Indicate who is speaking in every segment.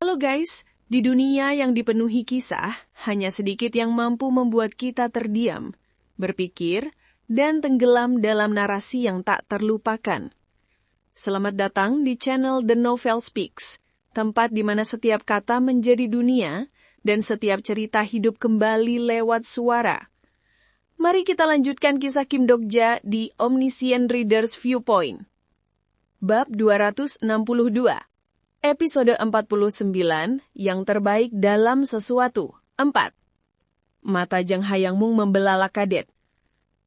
Speaker 1: Halo guys, di dunia yang dipenuhi kisah, hanya sedikit yang mampu membuat kita terdiam, berpikir, dan tenggelam dalam narasi yang tak terlupakan. Selamat datang di channel The Novel Speaks, tempat di mana setiap kata menjadi dunia, dan setiap cerita hidup kembali lewat suara. Mari kita lanjutkan kisah Kim Dokja di Omniscient Reader's Viewpoint. Bab 262. Episode 49, yang terbaik dalam sesuatu. 4. Mata Jang Hayangmung membelalak kadet.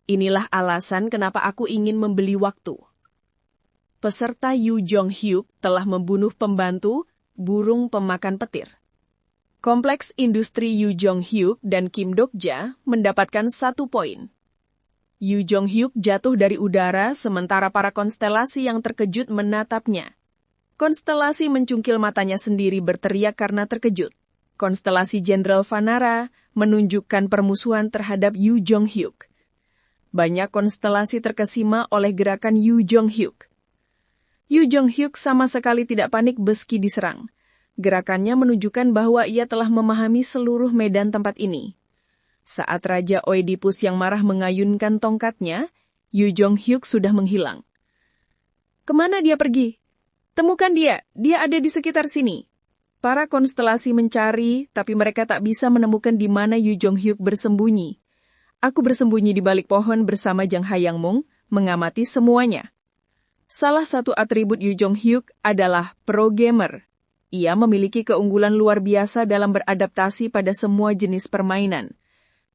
Speaker 1: Inilah alasan kenapa aku ingin membeli waktu. Peserta Yu Jong-hyuk telah membunuh pembantu, burung pemakan petir. Kompleks industri Yu Jong-hyuk dan Kim Dokja mendapatkan 1 poin. Yu Jong-hyuk jatuh dari udara sementara para konstelasi yang terkejut menatapnya. Konstelasi mencungkil matanya sendiri berteriak karena terkejut. Konstelasi Jenderal Vanara menunjukkan permusuhan terhadap Yu Jong-hyuk. Banyak konstelasi terkesima oleh gerakan Yu Jong-hyuk. Yu Jong-hyuk sama sekali tidak panik meski diserang. Gerakannya menunjukkan bahwa ia telah memahami seluruh medan tempat ini. Saat Raja Oedipus yang marah mengayunkan tongkatnya, Yu Jong-hyuk sudah menghilang. Kemana dia pergi? Temukan dia ada di sekitar sini. Para konstelasi mencari, tapi mereka tak bisa menemukan di mana Yu Jong-hyuk bersembunyi. Aku bersembunyi di balik pohon bersama Jang Hayangmung, mengamati semuanya. Salah satu atribut Yu Jong-hyuk adalah pro-gamer. Ia memiliki keunggulan luar biasa dalam beradaptasi pada semua jenis permainan.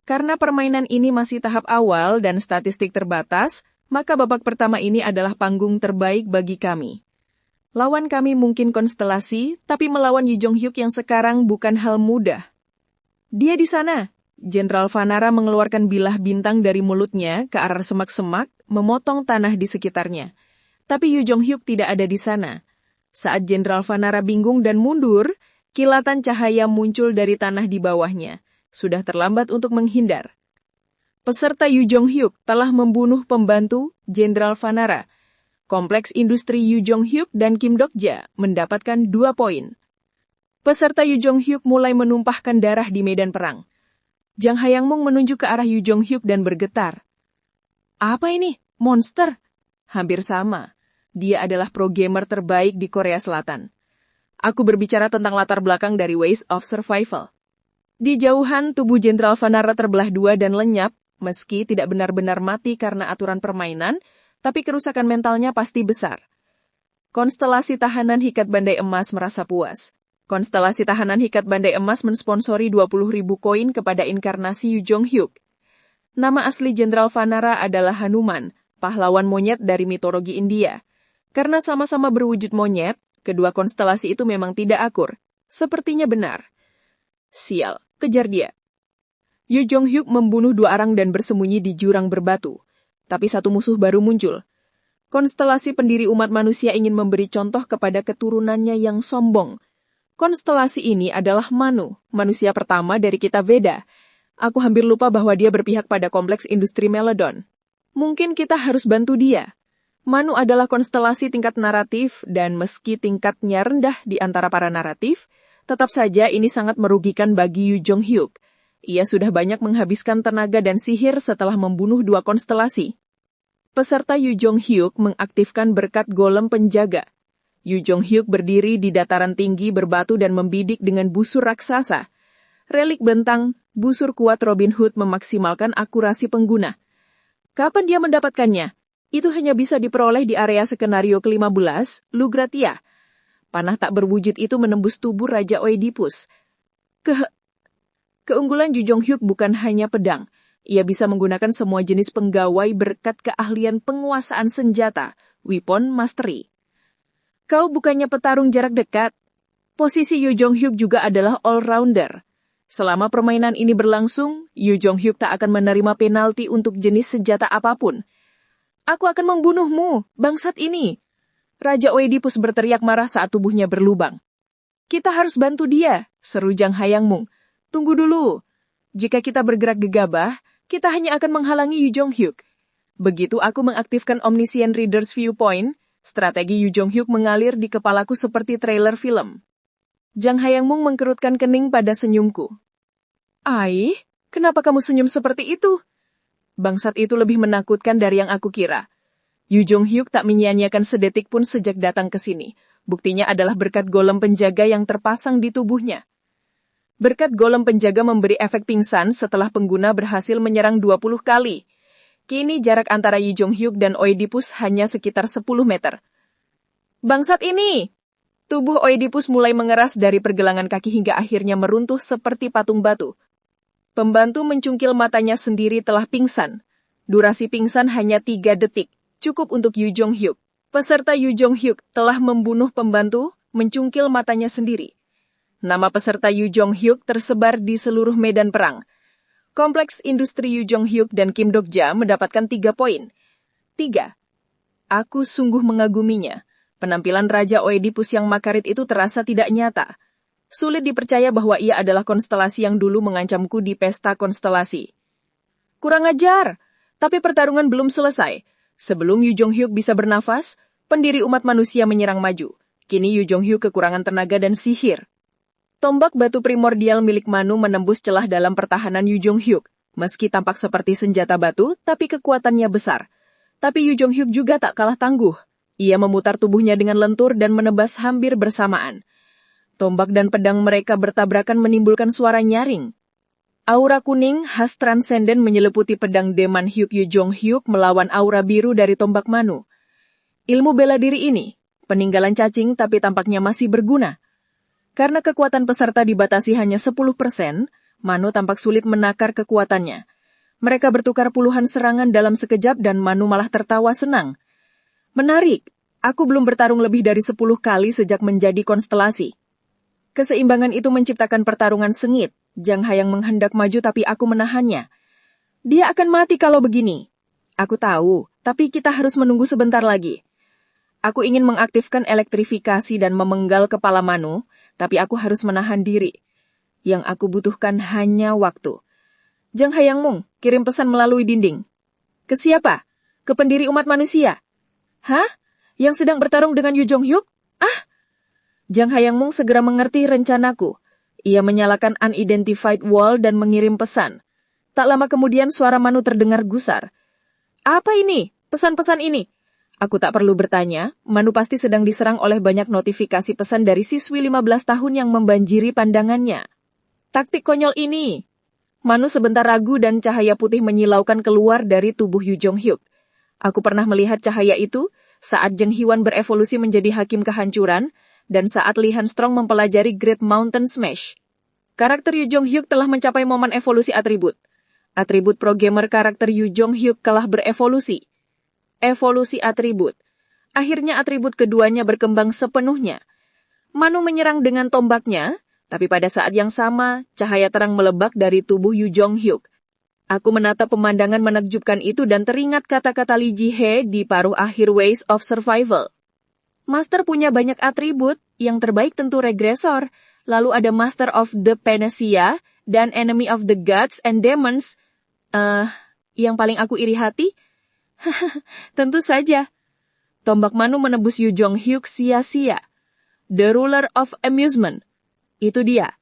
Speaker 1: Karena permainan ini masih tahap awal dan statistik terbatas, maka babak pertama ini adalah panggung terbaik bagi kami. Lawan kami mungkin konstelasi, tapi melawan Yu Jong-hyuk yang sekarang bukan hal mudah. Dia di sana. Jenderal Vanara mengeluarkan bilah bintang dari mulutnya ke arah semak-semak, memotong tanah di sekitarnya. Tapi Yu Jong-hyuk tidak ada di sana. Saat Jenderal Vanara bingung dan mundur, kilatan cahaya muncul dari tanah di bawahnya. Sudah terlambat untuk menghindar. Peserta Yu Jong-hyuk telah membunuh pembantu Jenderal Vanara. Kompleks industri Yu Jong-hyuk dan Kim Dokja mendapatkan 2 poin. Peserta Yu Jong-hyuk mulai menumpahkan darah di medan perang. Jang Hayangmung menunjuk ke arah Yu Jong-hyuk dan bergetar. Apa ini? Monster? Hampir sama. Dia adalah pro-gamer terbaik di Korea Selatan. Aku berbicara tentang latar belakang dari Ways of Survival. Di jauhan, tubuh Jenderal Vanara terbelah 2 dan lenyap, meski tidak benar-benar mati karena aturan permainan, tapi kerusakan mentalnya pasti besar. Konstelasi tahanan Hikat Bandai Emas merasa puas. Konstelasi tahanan Hikat Bandai Emas mensponsori 20.000 koin kepada inkarnasi Yu Jong-hyuk. Nama asli Jenderal Vanara adalah Hanuman, pahlawan monyet dari mitologi India. Karena sama-sama berwujud monyet, kedua konstelasi itu memang tidak akur. Sepertinya benar. Sial, kejar dia. Yu Jong-hyuk membunuh 2 orang dan bersembunyi di jurang berbatu. Tapi satu musuh baru muncul. Konstelasi pendiri umat manusia ingin memberi contoh kepada keturunannya yang sombong. Konstelasi ini adalah Manu, manusia pertama dari kitab Veda. Aku hampir lupa bahwa dia berpihak pada kompleks industri Meledon. Mungkin kita harus bantu dia. Manu adalah konstelasi tingkat naratif, dan meski tingkatnya rendah di antara para naratif, tetap saja ini sangat merugikan bagi Yu Jong-hyuk. Ia sudah banyak menghabiskan tenaga dan sihir setelah membunuh 2 konstelasi. Peserta Yu Jong-hyuk mengaktifkan berkat golem penjaga. Yu Jong-hyuk berdiri di dataran tinggi berbatu dan membidik dengan busur raksasa. Relik bentang, busur kuat Robin Hood memaksimalkan akurasi pengguna. Kapan dia mendapatkannya? Itu hanya bisa diperoleh di area skenario ke-15, Lugratia. Panah tak berwujud itu menembus tubuh Raja Oedipus. Keunggulan Yu Jong-hyuk bukan hanya pedang. Ia bisa menggunakan semua jenis penggawai berkat keahlian penguasaan senjata, weapon mastery. Kau bukannya petarung jarak dekat. Posisi Yu Jong-hyuk juga adalah all-rounder. Selama permainan ini berlangsung, Yu Jong-hyuk tak akan menerima penalti untuk jenis senjata apapun. Aku akan membunuhmu, bangsat ini. Raja Oedipus berteriak marah saat tubuhnya berlubang. Kita harus bantu dia, seru Jang Hayangmung. Tunggu dulu. Jika kita bergerak gegabah, kita hanya akan menghalangi Yu Jong-hyuk. Begitu aku mengaktifkan Omniscient Reader's Viewpoint, strategi Yu Jong-hyuk mengalir di kepalaku seperti trailer film. Jang Hayangmung mengkerutkan kening pada senyumku. Ai, kenapa kamu senyum seperti itu? Bangsat itu lebih menakutkan dari yang aku kira. Yu Jong-hyuk tak menyia-nyiakan sedetik pun sejak datang ke sini. Buktinya adalah berkat golem penjaga yang terpasang di tubuhnya. Berkat golem penjaga memberi efek pingsan setelah pengguna berhasil menyerang 20 kali. Kini jarak antara Yu Jong-hyuk dan Oedipus hanya sekitar 10 meter. Bangsat ini! Tubuh Oedipus mulai mengeras dari pergelangan kaki hingga akhirnya meruntuh seperti patung batu. Pembantu mencungkil matanya sendiri telah pingsan. Durasi pingsan hanya 3 detik, cukup untuk Yu Jong-hyuk. Peserta Yu Jong-hyuk telah membunuh pembantu, mencungkil matanya sendiri. Nama peserta Yu Jong-hyuk tersebar di seluruh medan perang. Kompleks industri Yu Jong-hyuk dan Kim Dok-ja mendapatkan 3 poin. 3. Aku sungguh mengaguminya. Penampilan Raja Oedipus yang makarit itu terasa tidak nyata. Sulit dipercaya bahwa ia adalah konstelasi yang dulu mengancamku di pesta konstelasi. Kurang ajar, tapi pertarungan belum selesai. Sebelum Yu Jong-hyuk bisa bernafas, pendiri umat manusia menyerang maju. Kini Yu Jong-hyuk kekurangan tenaga dan sihir. Tombak batu primordial milik Manu menembus celah dalam pertahanan Yu Jong-hyuk. Meski tampak seperti senjata batu, tapi kekuatannya besar. Tapi Yu Jong-hyuk juga tak kalah tangguh. Ia memutar tubuhnya dengan lentur dan menebas hampir bersamaan. Tombak dan pedang mereka bertabrakan menimbulkan suara nyaring. Aura kuning khas transenden menyeliputi pedang Deman Hyuk Yu Jong-hyuk melawan aura biru dari tombak Manu. Ilmu bela diri ini, peninggalan cacing tapi tampaknya masih berguna. Karena kekuatan peserta dibatasi hanya 10%, Manu tampak sulit menakar kekuatannya. Mereka bertukar puluhan serangan dalam sekejap dan Manu malah tertawa senang. Menarik, aku belum bertarung lebih dari 10 kali sejak menjadi konstelasi. Keseimbangan itu menciptakan pertarungan sengit. Jang Hayang menghendak maju tapi aku menahannya. Dia akan mati kalau begini. Aku tahu, tapi kita harus menunggu sebentar lagi. Aku ingin mengaktifkan elektrifikasi dan memenggal kepala Manu, tapi aku harus menahan diri. Yang aku butuhkan hanya waktu. Jang Hayangmung, kirim pesan melalui dinding. Ke siapa? Ke pendiri umat manusia. Hah? Yang sedang bertarung dengan Yu Jong-hyuk? Ah! Jang Hayangmung segera mengerti rencanaku. Ia menyalakan unidentified wall dan mengirim pesan. Tak lama kemudian suara Manu terdengar gusar. Apa ini? Pesan-pesan ini? Aku tak perlu bertanya, Manu pasti sedang diserang oleh banyak notifikasi pesan dari siswi 15 tahun yang membanjiri pandangannya. Taktik konyol ini. Manu sebentar ragu dan cahaya putih menyilaukan keluar dari tubuh Yu Jong-hyuk. Aku pernah melihat cahaya itu saat Jeng Hwan berevolusi menjadi hakim kehancuran dan saat Lee Han Strong mempelajari Great Mountain Smash. Karakter Yu Jong-hyuk telah mencapai momen evolusi atribut. Atribut pro-gamer karakter Yu Jong-hyuk telah berevolusi. Evolusi atribut. Akhirnya atribut keduanya berkembang sepenuhnya. Manu menyerang dengan tombaknya, tapi pada saat yang sama, cahaya terang melebak dari tubuh Yu Jong-hyuk. Aku menatap pemandangan menakjubkan itu dan teringat kata-kata Lee Ji-hye di paruh akhir Ways of Survival. Master punya banyak atribut, yang terbaik tentu regresor. Lalu ada Master of the Panacea dan Enemy of the Gods and Demons. Yang paling aku iri hati? Tentu saja. Tombak Manu menebus Yu Jong-hyuk sia-sia. The Ruler of Amusement. Itu dia.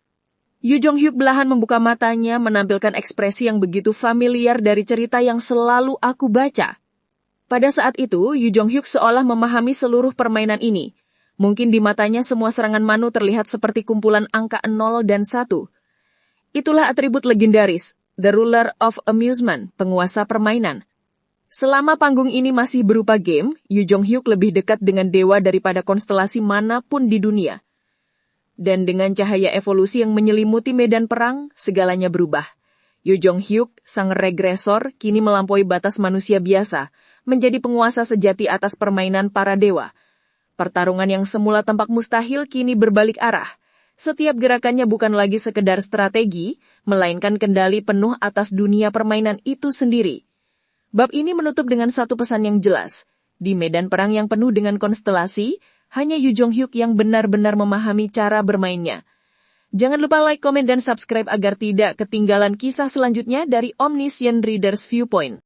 Speaker 1: Yu Jong-hyuk belahan membuka matanya menampilkan ekspresi yang begitu familiar dari cerita yang selalu aku baca. Pada saat itu, Yu Jong-hyuk seolah memahami seluruh permainan ini. Mungkin di matanya semua serangan Manu terlihat seperti kumpulan angka 0 dan 1. Itulah atribut legendaris, The Ruler of Amusement, penguasa permainan. Selama panggung ini masih berupa game, Yu Jong-hyuk lebih dekat dengan dewa daripada konstelasi manapun di dunia. Dan dengan cahaya evolusi yang menyelimuti medan perang, segalanya berubah. Yu Jong-hyuk, sang regresor, kini melampaui batas manusia biasa, menjadi penguasa sejati atas permainan para dewa. Pertarungan yang semula tampak mustahil kini berbalik arah. Setiap gerakannya bukan lagi sekedar strategi, melainkan kendali penuh atas dunia permainan itu sendiri. Bab ini menutup dengan satu pesan yang jelas. Di medan perang yang penuh dengan konstelasi, hanya Yu Jong-hyuk yang benar-benar memahami cara bermainnya. Jangan lupa like, komen, dan subscribe agar tidak ketinggalan kisah selanjutnya dari Omniscient Reader's Viewpoint.